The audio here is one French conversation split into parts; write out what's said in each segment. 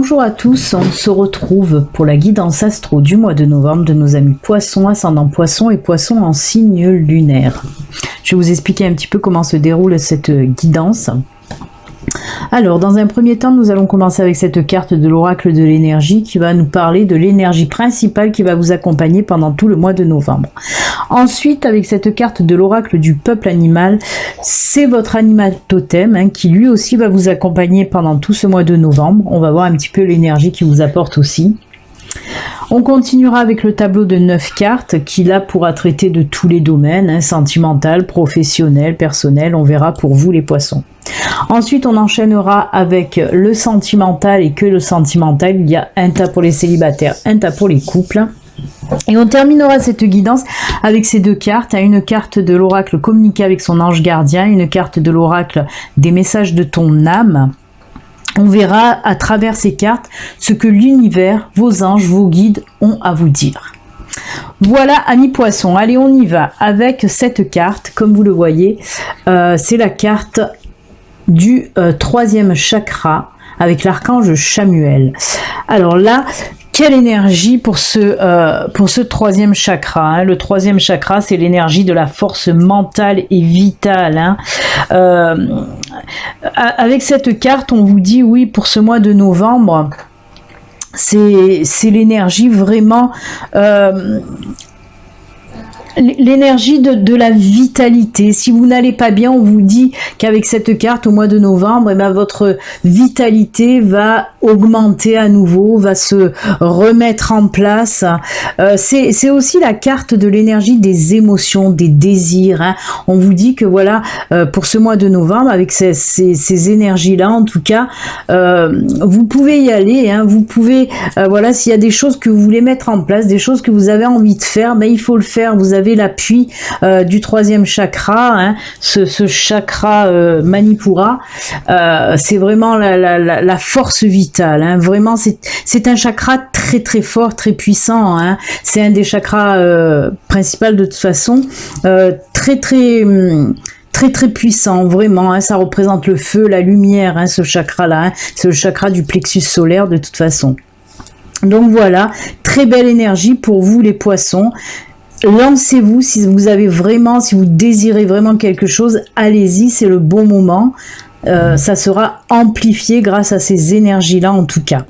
Bonjour à tous, on se retrouve pour la guidance astro du mois de novembre de nos amis poissons, ascendant poissons et poissons en signe lunaire. Je vais vous expliquer un petit peu comment se déroule cette guidance. Alors, dans un premier temps, nous allons commencer avec cette carte de l'oracle de l'énergie qui va nous parler de l'énergie principale qui va vous accompagner pendant tout le mois de novembre. Ensuite, avec cette carte de l'oracle du peuple animal, c'est votre animal totem qui lui aussi va vous accompagner pendant tout ce mois de novembre. On va voir un petit peu l'énergie qu'il vous apporte aussi. On continuera avec le tableau de 9 cartes qui là pourra traiter de tous les domaines, sentimental, professionnel, personnel, on verra pour vous les poissons. Ensuite on enchaînera avec le sentimental et que le sentimental, il y a un tas pour les célibataires, un tas pour les couples. Et on terminera cette guidance avec ces deux cartes, une carte de l'oracle communiquer avec son ange gardien, une carte de l'oracle des messages de ton âme. On verra à travers ces cartes ce que l'univers, vos anges, vos guides ont à vous dire. Voilà, amis poissons, allez on y va avec cette carte, comme vous le voyez, c'est la carte du troisième chakra avec l'archange Chamuel. Alors là, quelle énergie pour ce troisième chakra, Le troisième chakra, c'est l'énergie de la force mentale et vitale. Avec cette carte, on vous dit, oui, pour ce mois de novembre, c'est l'énergie vraiment... l'énergie de la vitalité. Si vous n'allez pas bien, on vous dit qu'avec cette carte au mois de novembre, votre vitalité va augmenter à nouveau, va se remettre en place. C'est aussi la carte de l'énergie des émotions, des désirs. On vous dit que voilà, pour ce mois de novembre, avec ces énergies-là, en tout cas, vous pouvez y aller. Vous pouvez, voilà, s'il y a des choses que vous voulez mettre en place, des choses que vous avez envie de faire, il faut le faire. Vous avez l'appui du troisième chakra, ce chakra Manipura, c'est vraiment la force vitale, vraiment c'est un chakra très très fort, très puissant, c'est un des chakras principaux de toute façon, très puissant, vraiment, ça représente le feu, la lumière, ce chakra-là, c'est le chakra du plexus solaire de toute façon. Donc voilà, très belle énergie pour vous les poissons. Lancez-vous si vous avez vraiment, si vous désirez vraiment quelque chose, allez-y, c'est le bon moment. Ça sera amplifié grâce à ces énergies-là en tout cas.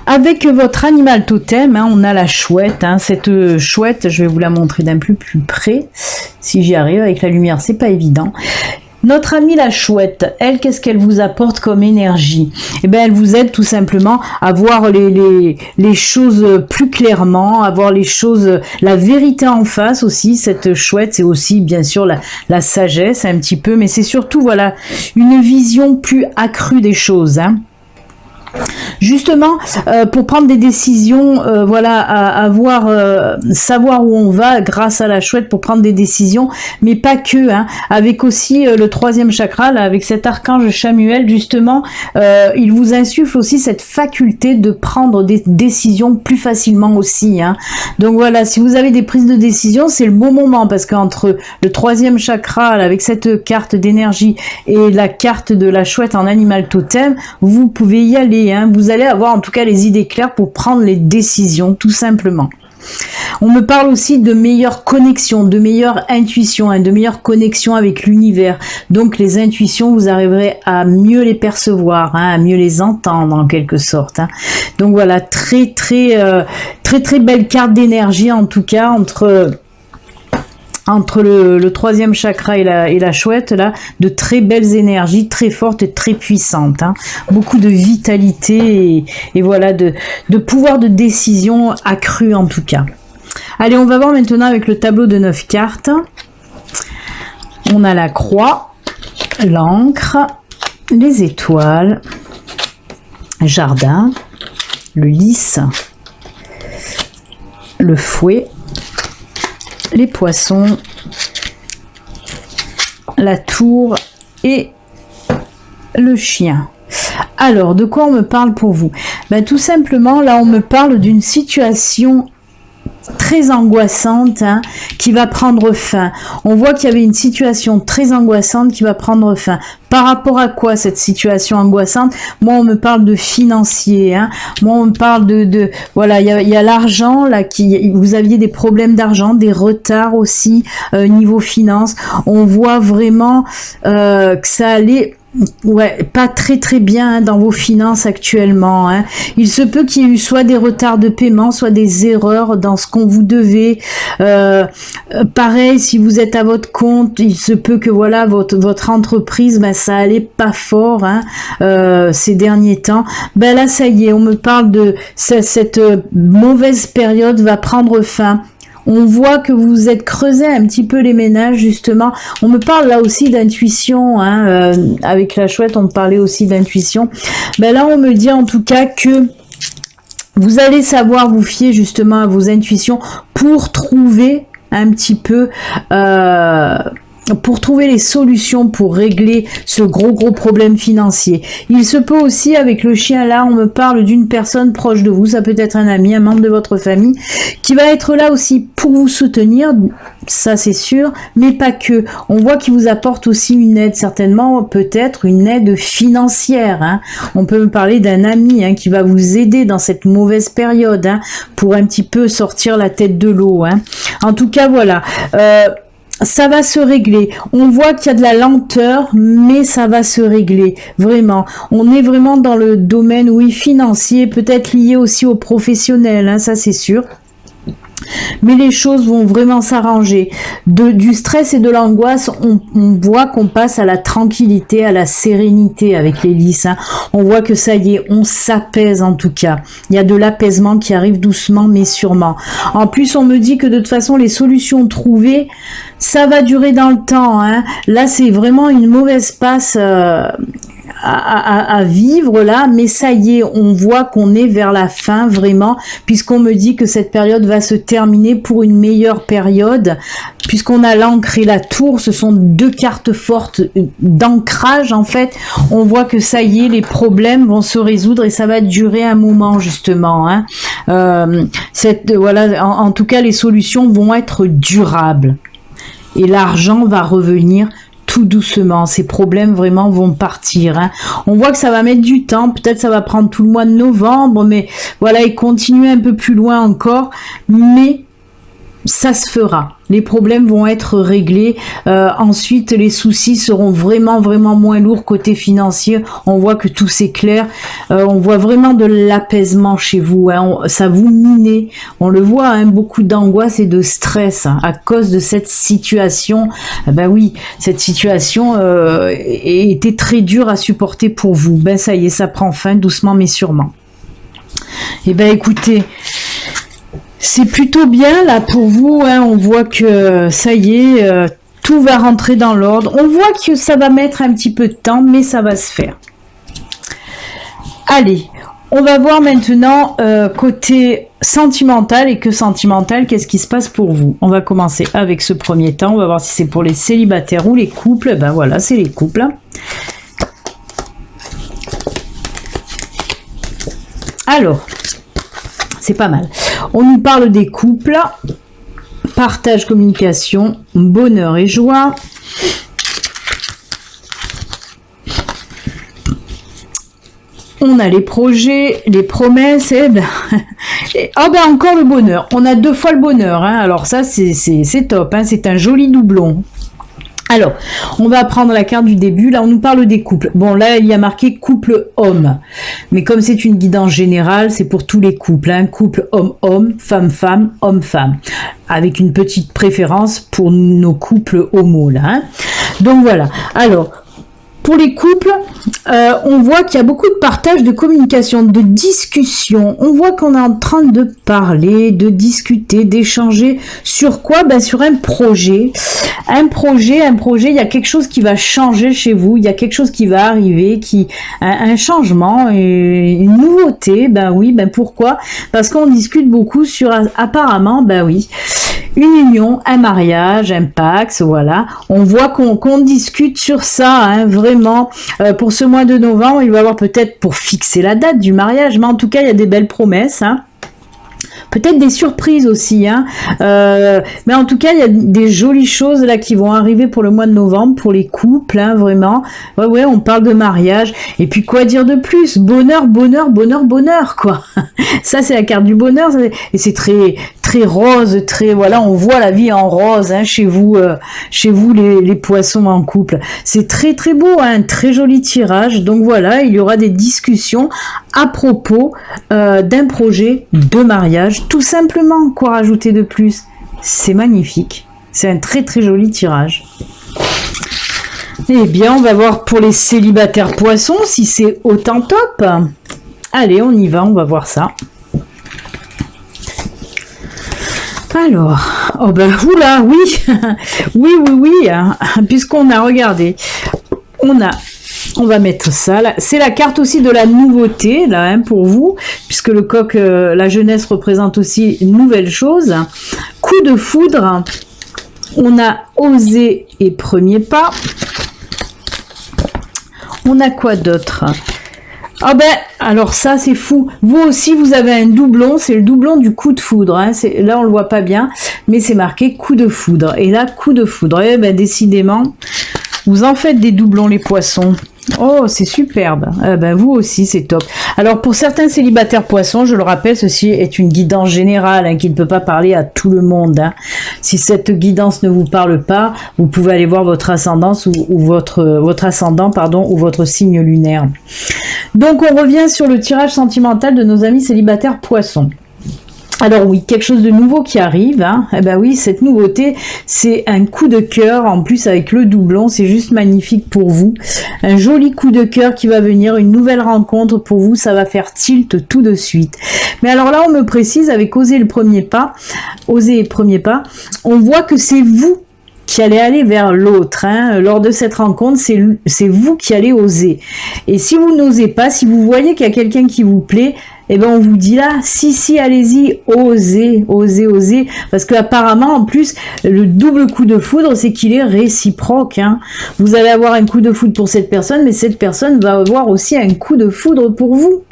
Avec votre animal totem, on a la chouette. Cette chouette, je vais vous la montrer d'un plus près. Si j'y arrive, avec la lumière, c'est pas évident. Notre amie la chouette, elle, qu'est-ce qu'elle vous apporte comme énergie? Elle vous aide tout simplement à voir les choses plus clairement, à voir les choses, la vérité en face aussi. Cette chouette, c'est aussi bien sûr la sagesse un petit peu, mais c'est surtout voilà une vision plus accrue des choses. Justement, pour prendre des décisions, savoir où on va grâce à la chouette pour prendre des décisions, mais pas que, avec aussi le troisième chakra, là, avec cet archange Chamuel, justement, il vous insuffle aussi cette faculté de prendre des décisions plus facilement aussi. Donc voilà, si vous avez des prises de décision, c'est le bon moment, parce qu'entre le troisième chakra, là, avec cette carte d'énergie et la carte de la chouette en animal totem, vous pouvez y aller. Vous allez avoir en tout cas les idées claires pour prendre les décisions, tout simplement. On me parle aussi de meilleure connexion, de meilleure intuition, de meilleure connexion avec l'univers. Donc les intuitions, vous arriverez à mieux les percevoir, à mieux les entendre en quelque sorte. Donc voilà, très belle carte d'énergie en tout cas entre le troisième chakra et la chouette, là, de très belles énergies, très fortes et très puissantes. Beaucoup de vitalité et voilà, de pouvoir de décision accru en tout cas. Allez, on va voir maintenant avec le tableau de 9 cartes. On a la croix, l'encre, les étoiles, jardin, le lys, le fouet, les poissons, la tour et le chien. Alors, de quoi on me parle pour vous? Tout simplement, là, on me parle d'une situation très angoissante, hein, qui va prendre fin. On voit qu'il y avait une situation très angoissante qui va prendre fin. Par rapport à quoi cette situation angoissante? Moi, on me parle de financier, hein. Moi, on me parle voilà, il y a l'argent là, vous aviez des problèmes d'argent, des retards aussi niveau finance. On voit vraiment que ça allait. Ouais, pas très bien hein, dans vos finances actuellement. Hein. Il se peut qu'il y ait eu soit des retards de paiement, soit des erreurs dans ce qu'on vous devait. Pareil, si vous êtes à votre compte, il se peut que voilà votre entreprise, ben ça allait pas fort hein, ces derniers temps. Ben là, ça y est, on me parle de cette mauvaise période va prendre fin. On voit que vous vous êtes creusé un petit peu les ménages, justement. On me parle là aussi d'intuition, hein, avec la chouette, on me parlait aussi d'intuition. Ben là, on me dit en tout cas que vous allez savoir vous fier justement à vos intuitions pour trouver un petit peu... pour trouver les solutions pour régler ce gros problème financier. Il se peut aussi, avec le chien là, on me parle d'une personne proche de vous, ça peut être un ami, un membre de votre famille, qui va être là aussi pour vous soutenir, ça c'est sûr, mais pas que. On voit qu'il vous apporte aussi une aide, certainement, peut-être une aide financière. Hein. On peut me parler d'un ami hein, qui va vous aider dans cette mauvaise période, hein, pour un petit peu sortir la tête de l'eau. Hein. En tout cas, voilà. Ça va se régler. On voit qu'il y a de la lenteur, mais ça va se régler. Vraiment. On est vraiment dans le domaine, oui, financier, peut-être lié aussi aux professionnels, hein, ça c'est sûr. Mais les choses vont vraiment s'arranger. Du stress et de l'angoisse, on voit qu'on passe à la tranquillité, à la sérénité avec les lys. Hein. On voit que ça y est, on s'apaise en tout cas. Il y a de l'apaisement qui arrive doucement mais sûrement. En plus, on me dit que de toute façon, les solutions trouvées, ça va durer dans le temps. Hein. Là, c'est vraiment une mauvaise passe... à vivre là, mais ça y est, on voit qu'on est vers la fin vraiment, puisqu'on me dit que cette période va se terminer pour une meilleure période, puisqu'on a l'encre et la tour, ce sont deux cartes fortes d'ancrage en fait. On voit que ça y est, les problèmes vont se résoudre et ça va durer un moment justement. Hein. Voilà, en tout cas, les solutions vont être durables et l'argent va revenir tout doucement, ces problèmes vraiment vont partir. Hein. On voit que ça va mettre du temps, peut-être ça va prendre tout le mois de novembre, mais voilà, et continuer un peu plus loin encore, mais ça se fera. Les problèmes vont être réglés. Ensuite, les soucis seront vraiment moins lourds côté financier. On voit que tout s'éclaire. On voit vraiment de l'apaisement chez vous. Hein. Ça vous mine. On le voit, hein, beaucoup d'angoisse et de stress hein, à cause de cette situation. Ben oui, cette situation était très dure à supporter pour vous. Ben ça y est, ça prend fin doucement mais sûrement. Et ben écoutez... C'est plutôt bien là pour vous, hein. On voit que ça y est, tout va rentrer dans l'ordre. On voit que ça va mettre un petit peu de temps, mais ça va se faire. Allez, on va voir maintenant côté sentimental et que sentimental, qu'est-ce qui se passe pour vous? On va commencer avec ce premier temps, on va voir si c'est pour les célibataires ou les couples. Ben voilà, c'est les couples. Alors... c'est pas mal. On nous parle des couples, partage, communication, bonheur et joie. On a les projets, les promesses, et ben, encore le bonheur. On a 2 fois le bonheur. Hein. Alors ça, c'est top. Hein. C'est un joli doublon. Alors, on va prendre la carte du début. Là, on nous parle des couples. Bon, là, il y a marqué couple homme. Mais comme c'est une guidance générale, c'est pour tous les couples. Hein. Couple homme-homme, femme-femme, homme-femme. Avec une petite préférence pour nos couples homo, là. Hein. Donc, voilà. Alors... pour les couples, on voit qu'il y a beaucoup de partage, de communication, de discussion. On voit qu'on est en train de parler, de discuter, d'échanger. Sur quoi? Ben, sur un projet. Un projet, il y a quelque chose qui va changer chez vous. Il y a quelque chose qui va arriver, un changement, une nouveauté. Ben oui, ben pourquoi? Parce qu'on discute beaucoup sur, apparemment, ben oui, une union, un mariage, un pax, voilà. On voit qu'on discute sur ça, hein, vraiment. Pour ce mois de novembre, il va y avoir peut-être pour fixer la date du mariage, mais en tout cas, il y a des belles promesses, hein. Peut-être des surprises aussi, hein. Mais en tout cas, il y a des jolies choses là qui vont arriver pour le mois de novembre, pour les couples, hein, vraiment. Ouais, on parle de mariage. Et puis quoi dire de plus? Bonheur, bonheur, bonheur, bonheur, quoi. Ça, c'est la carte du bonheur. Et c'est très, très rose, très, voilà, on voit la vie en rose, hein, chez vous les poissons en couple. C'est très, très beau, hein, un très joli tirage. Donc voilà, il y aura des discussions à propos d'un projet de mariage. Tout simplement, quoi rajouter de plus? C'est magnifique. C'est un très très joli tirage. Eh bien, on va voir pour les célibataires poissons si c'est autant top. Allez, on y va, on va voir ça. Alors, oh ben oula, oui, oui, hein, puisqu'on a regardé, on va mettre ça, là. C'est la carte aussi de la nouveauté, là, hein, pour vous, puisque le coq, la jeunesse représente aussi une nouvelle chose. Coup de foudre, on a osé et premier pas. On a quoi d'autre? Ah ben, alors ça c'est fou. Vous aussi vous avez un doublon, c'est le doublon du coup de foudre. Hein. Là on le voit pas bien, mais c'est marqué coup de foudre. Et là, coup de foudre. Et ben décidément, vous en faites des doublons les poissons. Oh, c'est superbe. Ben, vous aussi, c'est top. Alors, pour certains célibataires poissons, je le rappelle, ceci est une guidance générale, hein, qui ne peut pas parler à tout le monde. Hein. Si cette guidance ne vous parle pas, vous pouvez aller voir votre ascendance ou votre ascendant, pardon, ou votre signe lunaire. Donc, on revient sur le tirage sentimental de nos amis célibataires poissons. Alors oui, quelque chose de nouveau qui arrive, hein. Eh ben oui, cette nouveauté, c'est un coup de cœur, en plus avec le doublon, c'est juste magnifique pour vous. Un joli coup de cœur qui va venir, une nouvelle rencontre pour vous, ça va faire tilt tout de suite. Mais alors là, on me précise, avec oser le premier pas, oser et premier pas, on voit que c'est vous qui allez aller vers l'autre, hein. Lors de cette rencontre, c'est vous qui allez oser. Et si vous n'osez pas, si vous voyez qu'il y a quelqu'un qui vous plaît, eh ben on vous dit là, si, allez-y, osez, parce que apparemment en plus le double coup de foudre, c'est qu'il est réciproque, hein. Vous allez avoir un coup de foudre pour cette personne, mais cette personne va avoir aussi un coup de foudre pour vous.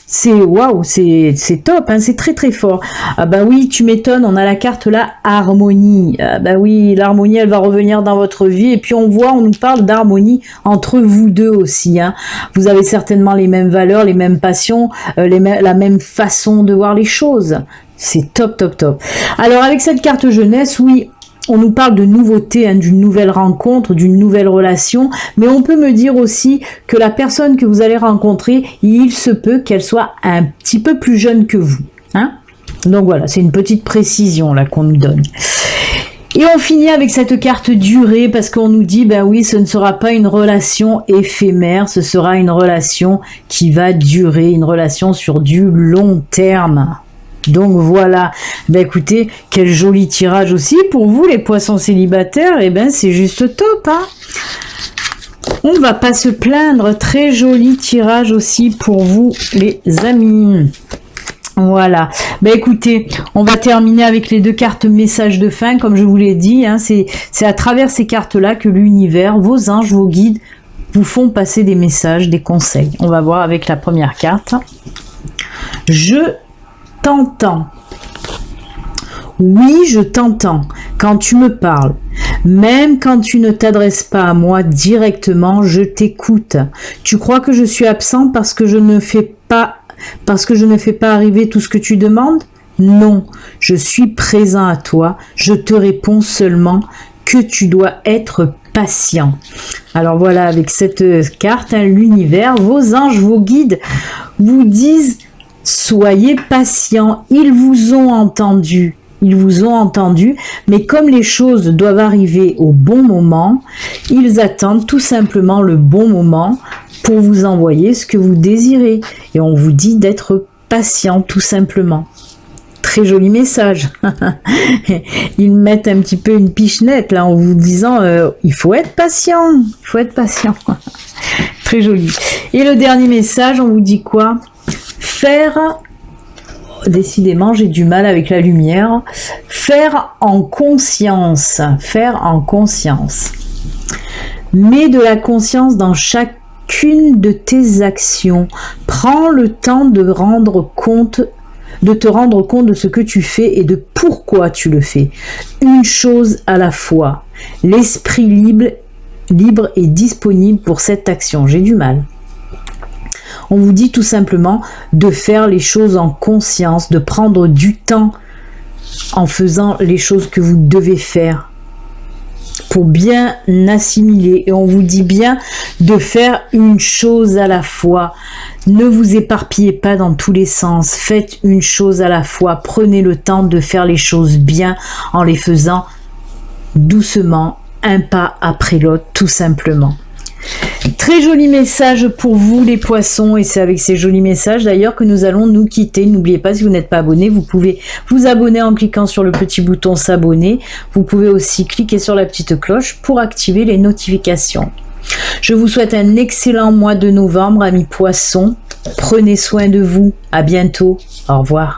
C'est waouh, c'est top, hein, c'est très très fort. Ah bah oui, tu m'étonnes, on a la carte là, harmonie. Ah bah oui, l'harmonie, elle va revenir dans votre vie. Et puis on nous parle d'harmonie entre vous deux aussi. Hein. Vous avez certainement les mêmes valeurs, les mêmes passions, la même façon de voir les choses. C'est top. Alors avec cette carte jeunesse, oui, on nous parle de nouveauté, hein, d'une nouvelle rencontre, d'une nouvelle relation, mais on peut me dire aussi que la personne que vous allez rencontrer, il se peut qu'elle soit un petit peu plus jeune que vous. Hein. Donc voilà, c'est une petite précision là qu'on nous donne. Et on finit avec cette carte durée, parce qu'on nous dit, ben oui, ce ne sera pas une relation éphémère, ce sera une relation qui va durer, une relation sur du long terme. Donc voilà, ben écoutez, quel joli tirage aussi pour vous les poissons célibataires, et ben c'est juste top, hein. On va pas se plaindre, très joli tirage aussi pour vous les amis. Voilà, ben écoutez, on va terminer avec les deux cartes message de fin, comme je vous l'ai dit, hein, c'est à travers ces cartes-là que l'univers, vos anges, vos guides, vous font passer des messages, des conseils. On va voir avec la première carte. Je t'entends. Oui, je t'entends quand tu me parles. Même quand tu ne t'adresses pas à moi directement, je t'écoute. Tu crois que je suis absent parce que je ne fais pas arriver tout ce que tu demandes? Non, je suis présent à toi. Je te réponds seulement que tu dois être patient. Alors voilà, avec cette carte, hein, l'univers, vos anges, vos guides vous disent: soyez patients, ils vous ont entendu, mais comme les choses doivent arriver au bon moment, ils attendent tout simplement le bon moment pour vous envoyer ce que vous désirez. Et on vous dit d'être patient, tout simplement. Très joli message. Ils mettent un petit peu une pichenette là en vous disant il faut être patient, Très joli. Et le dernier message, on vous dit quoi? Décidément, j'ai du mal avec la lumière. Faire en conscience. Mets de la conscience dans chacune de tes actions. Prends le temps de rendre compte de te rendre compte de ce que tu fais et de pourquoi tu le fais. Une chose à la fois. L'esprit libre est disponible pour cette action. J'ai du mal. On vous dit tout simplement de faire les choses en conscience, de prendre du temps en faisant les choses que vous devez faire pour bien assimiler. Et on vous dit bien de faire une chose à la fois. Ne vous éparpillez pas dans tous les sens. Faites une chose à la fois. Prenez le temps de faire les choses bien en les faisant doucement, un pas après l'autre, tout simplement. Très joli message pour vous les poissons, et c'est avec ces jolis messages d'ailleurs que nous allons nous quitter. N'oubliez pas, si vous n'êtes pas abonné, vous pouvez vous abonner en cliquant sur le petit bouton s'abonner. Vous pouvez aussi cliquer sur la petite cloche pour activer les notifications. Je vous souhaite un excellent mois de novembre, amis poissons. Prenez soin de vous. À bientôt. Au revoir.